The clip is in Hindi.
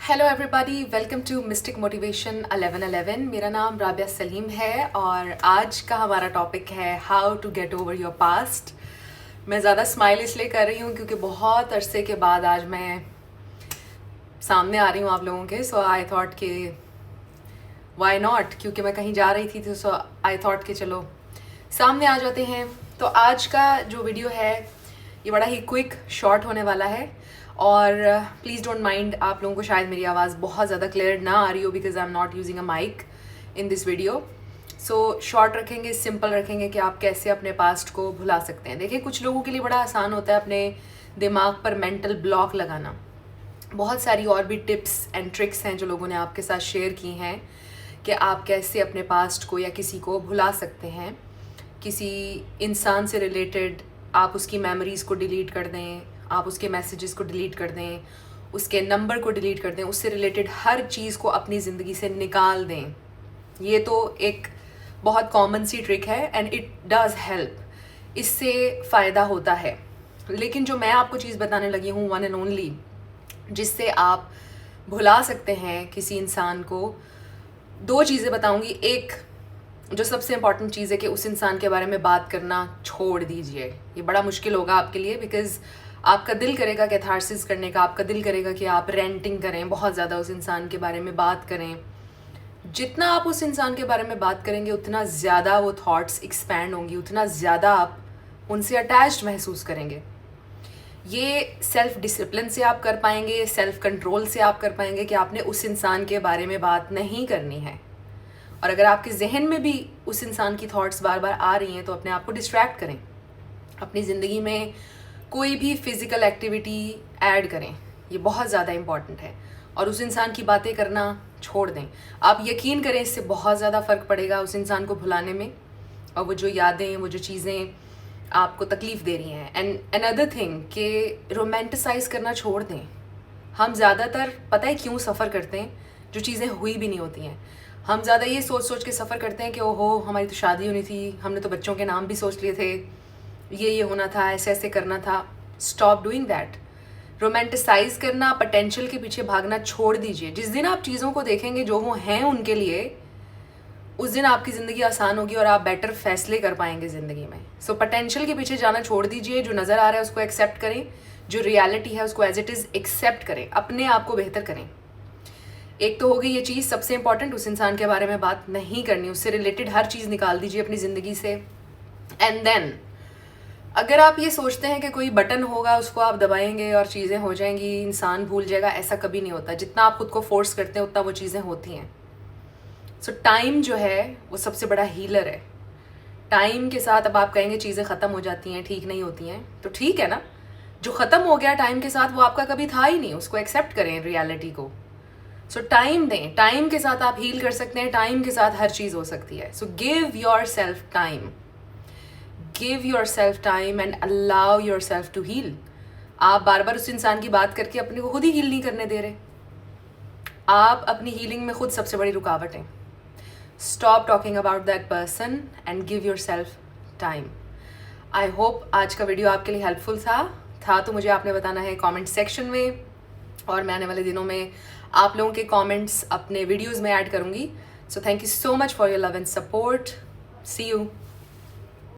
Hello everybody, welcome to mystic motivation 1111। मेरा नाम राबिया सलीम है और आज का हमारा टॉपिक है how to get over your past. मैं ज़्यादा स्माइल इसलिए कर रही हूँ क्योंकि बहुत अरसे के बाद आज मैं सामने आ रही हूँ आप लोगों के। सो आई थॉट कि वाई नॉट, क्योंकि मैं कहीं जा रही थी, सो आई थॉट कि चलो सामने आ जाते हैं। तो आज का जो वीडियो है ये बड़ा ही क्विक शॉर्ट होने वाला है और प्लीज़ डोंट माइंड, आप लोगों को शायद मेरी आवाज़ बहुत ज़्यादा क्लियर ना आ रही हो because I am not using a mic in this video. So short रखेंगे, सिंपल रखेंगे कि आप कैसे अपने पास्ट को भुला सकते हैं। देखिए, कुछ लोगों के लिए बड़ा आसान होता है अपने दिमाग पर मेंटल ब्लॉक लगाना। बहुत सारी और भी टिप्स एंड ट्रिक्स हैं जो लोगों ने आपके साथ शेयर की हैं कि आप कैसे अपने पास्ट को या किसी को भुला सकते हैं। किसी इंसान से रिलेटेड आप उसकी मेमोरीज़ को डिलीट कर दें, आप उसके मैसेजेस को डिलीट कर दें, उसके नंबर को डिलीट कर दें, उससे रिलेटेड हर चीज़ को अपनी ज़िंदगी से निकाल दें। ये तो एक बहुत कॉमन सी ट्रिक है एंड इट डज़ हेल्प, इससे फ़ायदा होता है। लेकिन जो मैं आपको चीज़ बताने लगी हूँ वन एंड ओनली, जिससे आप भुला सकते हैं किसी इंसान को, दो चीज़ें बताऊँगी। एक जो सबसे इम्पॉर्टेंट चीज़ है कि उस इंसान के बारे में बात करना छोड़ दीजिए। ये बड़ा मुश्किल होगा आपके लिए बिकॉज़ आपका दिल करेगा कैथारसिस करने का, आपका दिल करेगा कि आप रेंटिंग करें, बहुत ज़्यादा उस इंसान के बारे में बात करें। जितना आप उस इंसान के बारे में बात करेंगे उतना ज़्यादा वो थॉट्स एक्सपैंड होंगी, उतना ज़्यादा आप उनसे अटैच्ड महसूस करेंगे। ये सेल्फ डिसिप्लिन से आप कर पाएंगे, सेल्फ कंट्रोल से आप कर पाएंगे कि आपने उस इंसान के बारे में बात नहीं करनी है। और अगर आपके जहन में भी उस इंसान की थॉट्स बार बार आ रही हैं तो अपने आप को डिस्ट्रैक्ट करें, अपनी ज़िंदगी में कोई भी फिज़िकल एक्टिविटी ऐड करें। ये बहुत ज़्यादा इम्पॉर्टेंट है। और उस इंसान की बातें करना छोड़ दें। आप यकीन करें, इससे बहुत ज़्यादा फ़र्क पड़ेगा उस इंसान को भुलाने में, और वो जो यादें, वो जो चीज़ें आपको तकलीफ़ दे रही हैं। एंड अनदर थिंग कि रोमांटिसाइज़ करना छोड़ दें। हम ज़्यादातर पता है क्यों सफ़र करते हैं? जो चीज़ें हुई भी नहीं होती हैं। हम ज़्यादा ये सोच सोच के सफ़र करते हैं कि ओहो हमारी तो शादी होनी थी, हमने तो बच्चों के नाम भी सोच लिए थे, ये होना था, ऐसे ऐसे करना था। Stop doing that. रोमांटिसाइज़ करना, पोटेंशियल के पीछे भागना छोड़ दीजिए। जिस दिन आप चीज़ों को देखेंगे जो वो हैं उनके लिए, उस दिन आपकी ज़िंदगी आसान होगी और आप बेटर फैसले कर पाएंगे ज़िंदगी में। सो पोटेंशियल के पीछे जाना छोड़ दीजिए। जो नज़र आ रहा है उसको एक्सेप्ट करें, जो रियलिटी है उसको एज इट इज़ एक्सेप्ट करें, अपने आप को बेहतर करें। एक तो होगी ये चीज़ सबसे इंपॉर्टेंट, उस इंसान के बारे में बात नहीं करनी, उससे रिलेटेड हर चीज़ निकाल दीजिए अपनी ज़िंदगी से। एंड देन अगर आप ये सोचते हैं कि कोई बटन होगा उसको आप दबाएंगे और चीज़ें हो जाएंगी, इंसान भूल जाएगा, ऐसा कभी नहीं होता। जितना आप खुद को फोर्स करते हैं उतना वो चीज़ें होती हैं। सो टाइम जो है वो सबसे बड़ा हीलर है। टाइम के साथ अब आप कहेंगे चीज़ें ख़त्म हो जाती हैं, ठीक नहीं होती हैं, तो ठीक है ना। जो ख़त्म हो गया टाइम के साथ वो आपका कभी था ही नहीं, उसको एक्सेप्ट करें रियलिटी को। सो टाइम दें, टाइम के साथ आप हील कर सकते हैं, टाइम के साथ हर चीज़ हो सकती है। So give yourself time, give yourself time and allow yourself to heal. आप बार बार उस इंसान की बात करके अपने को खुद ही हील नहीं करने दे रहे। आप अपनी हीलिंग में खुद सबसे बड़ी रुकावट हैं। Stop talking about that person and give yourself time. I hope आज का वीडियो आपके लिए हेल्पफुल था तो मुझे आपने बताना है कमेंट सेक्शन में, और मैं आने वाले दिनों में आप लोगों के कमेंट्स अपने वीडियोस में ऐड करूँगी। So thank you so much for your love and support. See you.